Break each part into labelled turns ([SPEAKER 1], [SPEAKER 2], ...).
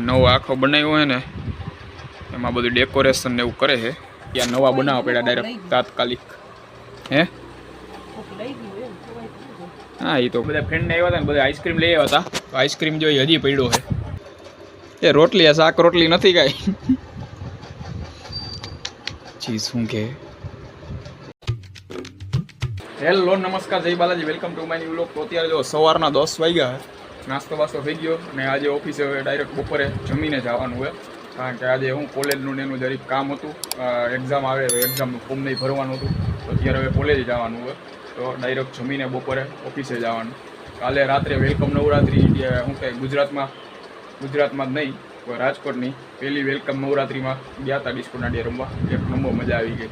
[SPEAKER 1] નવો આખો બનાવ્યો હોય ને એમાં બધું ડેકોરેશન ને એવું કરે છે. ત્યાં નવા બનાવવા પડ્યા ડાયરેક્ટ તાત્કાલિક. હે હા, એ તો બધા ફ્રેન્ડને આવ્યા હતા ને બધા આઈસ્ક્રીમ લઈ આવ્યા હતા. આઈસ્ક્રીમ જોઈ હજી પડ્યો છે. એ રોટલી શાક રોટલી નથી કાંઈ. જી શું કે હેલો નમસ્કાર જય Balaji, welcome to my new vlog. તો અત્યારે જો સવારના 10 વાગ્યા, નાસ્તો બાસ્તો થઈ ગયો અને આજે ઓફિસે ડાયરેક્ટ બપોરે જમીને જવાનું હોય. કારણ કે આજે હું કોલેજનું ને એનું જરીક કામ હતું, એક્ઝામ આવે તો એક્ઝામનું ફોર્મ નહીં ભરવાનું હતું. તો અત્યારે હવે કોલેજ જવાનું હોય તો ડાયરેક્ટ જમીને બપોરે ઓફિસે જવાનું. કાલે રાત્રે વેલકમ નવરાત્રિ શું કહે ગુજરાતમાં જ નહીં રાજકોટની પહેલી વેલકમ નવરાત્રિમાં ગયા હતા ડિસ્કો દાંડિયા રમવા. એક નંબર મજા આવી ગઈ.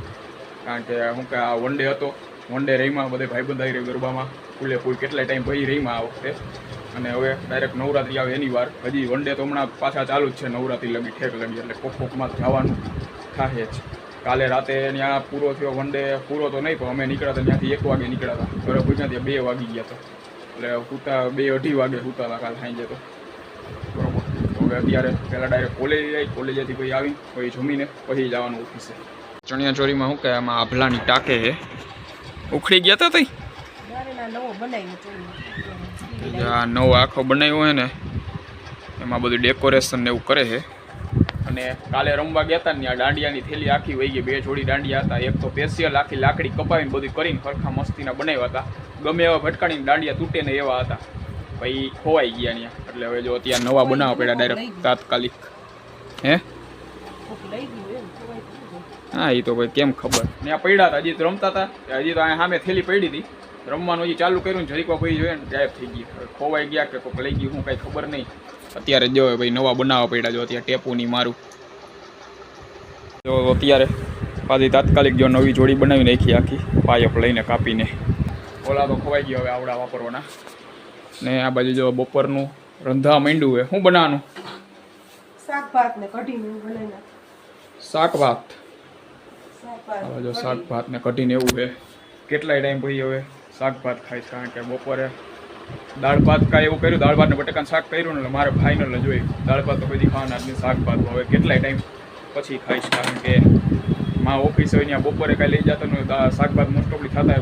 [SPEAKER 1] કારણ કે શું કહે આ વન ડે હતો, વન ડે રહીમાં બધે ભાઈબંધ આવી રહ્યો ગરબામાં ફૂલે ફૂલ કેટલાય ટાઈમ ભાઈ રહીમાં આ વખતે. અને હવે ડાયરેક્ટ નવરાત્રિ આવે એની વાર. હજી વન ડે તો હમણાં પાછા ચાલુ જ છે, નવરાત્રિ લગી ઠેક લગી, એટલે કોકમાં જવાનું થાય જ. કાલે રાતે ત્યાં પૂરો થયો વન ડે, પૂરો તો નહીં પણ અમે નીકળ્યા હતા ત્યાંથી 1 વાગે નીકળ્યા હતા. ઘરે પહોંચ્યા ત્યાં 2 વાગી ગયા હતા, એટલે સૂતા 2-2:30 વાગે સૂતા હતા કાલે સાંજે તો. બરોબર, તો હવે અત્યારે પહેલાં ડાયરેક્ટ કોલેજ જાય, કોલેજેથી પછી આવી પછી જમીને પછી જવાનું ઓફિસે. ચણિયા ચોરીમાં શું કહે આમાં આભલાની ટાંકે છે, ઉખડી ગયા હતા તઈ આ નવો આખો બનાવ્યો હોય ને એમાં બધું ડેકોરેશન ને એવું કરે છે. અને કાલે રમવા ગયા હતા ને આ દાંડિયાની થેલી આખી વહી ગઈ. 2 જોડી દાંડિયા હતા, એક તો સ્પેશિયલ આખી લાકડી કપાવીને બધું કરીને ખરખા મસ્તીના બનાવ્યા હતા. ગમે એવા ભટકાણીને દાંડિયા તૂટે ને એવા હતા, પછી ખોવાઈ ગયા ત્યાં. એટલે હવે જો અત્યારે નવા બનાવવા પડ્યા ડાયરેક્ટ તાત્કાલિક. હે હા, એ તો ભાઈ કેમ ખબર. ત્યાં પડ્યા હતા, હજી તો રમતા હતા, હજી તો અહીંયા સામે થેલી પડી હતી. રમવાનું હજી ચાલુ કર્યું ને જરીકવા ભાઈ જોઈએ ને ગાયબ થઈ ગઈ. ખોવાઈ ગયા કે કોઈક લઈ ગયું હું કાંઈ ખબર નહીં. અત્યારે જો ભાઈ નવા બનાવવા પડ્યા. જો અત્યારે ટેપુની મારું જો અત્યારે પાછી તાત્કાલિક જો નવી જોડી બનાવી નાખી આખી પાયપ લઈને કાપીને. ઓલા તો ખવાઈ ગયો હવે આવડા વાપરવાના. ને આ બાજુ જો બપોરનું રંધા માંડ્યું હોય. શું બનાવવાનું? શાક ભાત ને કઢીને. શાક ભાત જો શાક ભાત ને કઢીને એવું છે. કેટલાય ટાઈમ પછી હવે શાક ભાત ખાઈશ. કારણ કે બપોરે દાળ ભાત કાંઈ એવું કર્યું, દાળ ભાત ને બટાકાનું શાક કર્યું ને એટલે મારે ફાઇનલ જ હોય. દાળ ભાત તો બધી ખાવાના જ નહીં, શાક ભાત હવે કેટલાય ટાઈમ પછી ખાઈશ. કારણ કે માં ઓફિસ હોય ત્યાં બપોરે કાંઈ લઈ જતા ન હોય, શાક ભાત મોસ્ટ ઓફલી થતા હોય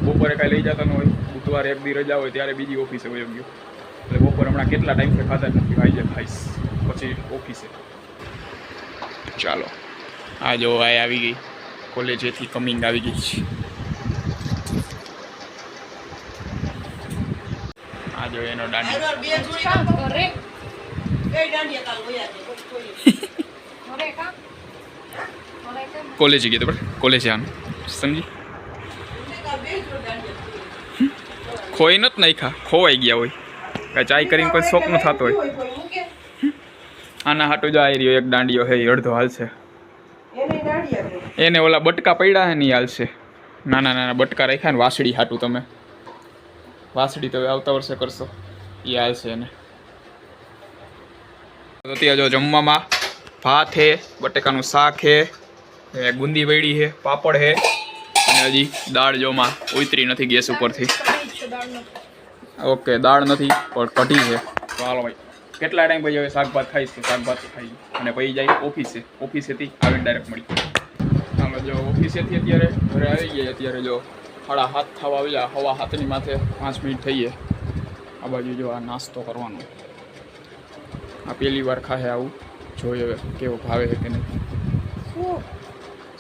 [SPEAKER 1] બપોરે કાંઈ લઈ જતા ન હોય. બુધવારે એક દી રજા હોય ત્યારે બીજી ઓફિસે હોય ગયો. એટલે બપોરે હમણાં કેટલા ટાઈમથી ખાતા જ નથી, ખાઈ જાય ખાઈશ પછી ઓફિસે. ચાલો આ જો આ આવી ગઈ કોલેજેથી કમિંગ આવી ગઈ છે. આ જો એનો કોલેજ ગયો તો કોલેજ આનું સમજી ખોઈ નથી નાખ્યા, ખોવાઈ ગયા હોય કાંઈ ચાય કરીને કોઈ શોખ ન થતો હોય. આના હાટું જો આવી રહ્યો એક દાંડિયો હે, અડધો હાલશે. એને ઓલા બટકા પડ્યા હે નહીં હાલશે. નાના નાના બટકા રાખ્યા ને વાસળી હાટું. તમે વાસળી તો આવતા વર્ષે કરશો, એ હાલશે એને. તો ત્યાં જો જમવામાં ભાત હે, બટેકાનું શાક હે, ગુંદી વડી હે, પાપડ હે અને હજી દાળ જોમાં ઉતરી નથી ગેસ ઉપરથી. ઓકે દાળ નથી પણ કઢી છે. તો હાલો ભાઈ કેટલા ટાઈમ પછી હવે શાક ભાત ખાઈશ તો શાક ભાત ખાઈ અને પછી જાય ઓફિસેથી આવીને ડાયરેક્ટ મળી. હાલો જો ઓફિસેથી અત્યારે ઘરે આવી ગયા. અત્યારે જો 7:30 થવા આવ્યા, 7:15 માથે 5 મિનિટ થઈએ. આ બાજુ જો આ નાસ્તો કરવાનો. આ પહેલી વાર ખાહે આવું, જોઈએ હવે કેવો ભાવે છે કે નહીં.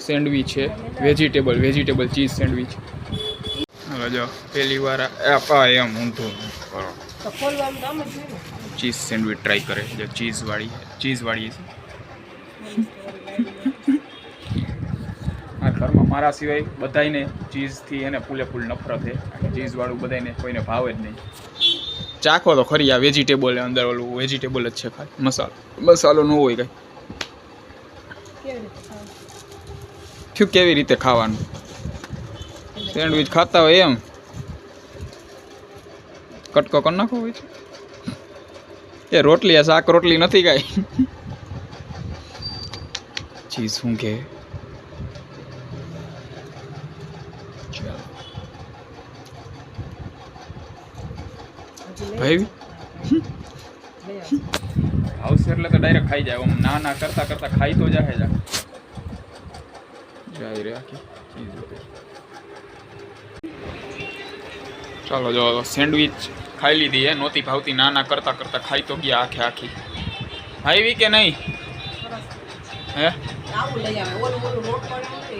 [SPEAKER 1] સેન્ડવિચ છે, વેજીટેબલ ચીઝ સેન્ડવિચ. હવે જો પહેલી વાર એમ ઊંધું ચીઝ સેન્ડવિચ ટ્રાય કરે. જો ચીઝવાળી છે. આ ઘરમાં મારા સિવાય બધાને ચીઝથી એને ફૂલે ફૂલ નફરત છે. ચીઝવાળું બધાને કોઈને ભાવે જ નહીં. ચાખો તો ખરી, આ વેજીટેબલ અંદર ઓલું વેજીટેબલ જ છે ખાલી, મસાલો ન હોય કાંઈ. કેવી રીતે ખાવાનું? સેન્ડવિચ ખાતા હોય એમ કટકો કરી નાખો હોય છે. એ રોટલી શાક રોટલી નથી કાંઈ. ચીઝ શું કે ભાઈ આવશે એટલે તો ડાયરેક્ટ ખાઈ જાય. આમ ના ના કરતા કરતા ખાઈ તો જાય જ જાય રે આખી ચીઝ. ચાલો જો સેન્ડવિચ ખાઈ લીધી હે, નહોતી ભાવતી, ના ના કરતા કરતા ખાઈ તો ગયા આખે આખી. આવી કે નહીં હે?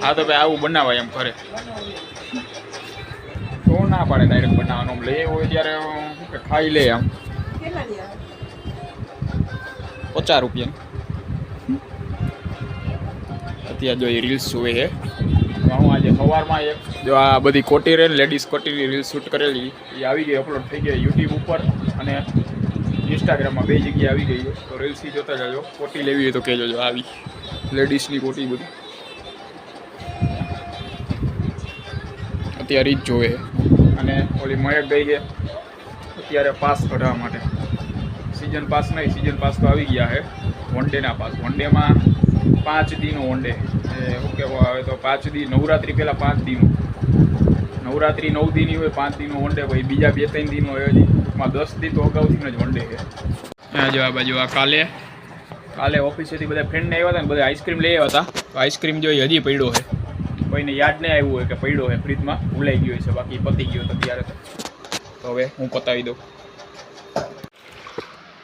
[SPEAKER 1] હા તો ભાઈ આવું બનાવાય એમ ઘરે તો ના પાડે ડાયરેક્ટ બનાવવાનું. લે હોય ત્યારે ખાઈ લે આમ. 50 રૂપિયા. અત્યારે જો એ રીલ્સ જોવે છે. હું આજે સવારમાં એક જો આ બધી કોટી રહે ને લેડીઝ કોટીની રીલ શૂટ કરેલી એ આવી ગઈ, અપલોડ થઈ ગઈ યુટ્યુબ ઉપર અને ઇન્સ્ટાગ્રામમાં 2 જગ્યાએ આવી ગઈ છે. તો રીલ્સથી જોતા જજો. કોટી લેવી હોય તો કહેજો. જો આવી લેડીઝની કોટી બધી અત્યારે જ જોવે. અને ઓલી મયક ગઈ છે અત્યારે પાસ કઢાવવા માટે. સિઝન પાસ નહીં, સિઝન પાસ તો આવી ગયા છે. વન ડેના પાસ. વન ડેમાં 5 દીનો વન ડે. શું કહેવા આવે તો 5 દી નવરાત્રિ પહેલાં 5 દીનું. નવરાત્રિ 9 દીની હોય, 5 દીનો વન ડે. પછી બીજા 2-3 દીનો હોય હજી. ટૂંકમાં 10 દી તો અગાઉથી જ વન ડે છે. જો આ બાજુ આ કાલે ઓફિસેથી બધા ફ્રેન્ડને આવ્યા હતા ને બધા આઈસ્ક્રીમ લઈ આવ્યા હતા. તો આઈસ્ક્રીમ જો હજી પડ્યો છે. કોઈને યાદ નહીં આવ્યું હોય કે પડ્યો છે ફ્રીજમાં, ભૂલાઈ ગયો છે. બાકી પતી ગયો તો ત્યારે તો હવે હું પતાવી દઉં.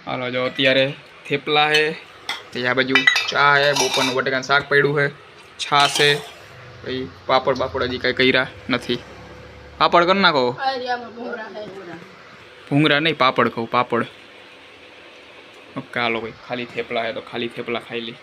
[SPEAKER 1] હાલો જો અત્યારે થેપલા છે, આ બાજુ ચા છે, બપોરનું બટેકાનું શાક પડ્યું છે, છાશ છે, પછી પાપડ હજી કાંઈ કર્યા નથી. પાપડ કરી નાખો. ભૂંગરા નહીં, પાપડ કહું, પાપડ. ઓકે હાલો ભાઈ, ખાલી થેપલા છે તો ખાલી થેપલા ખાઈ લઈ.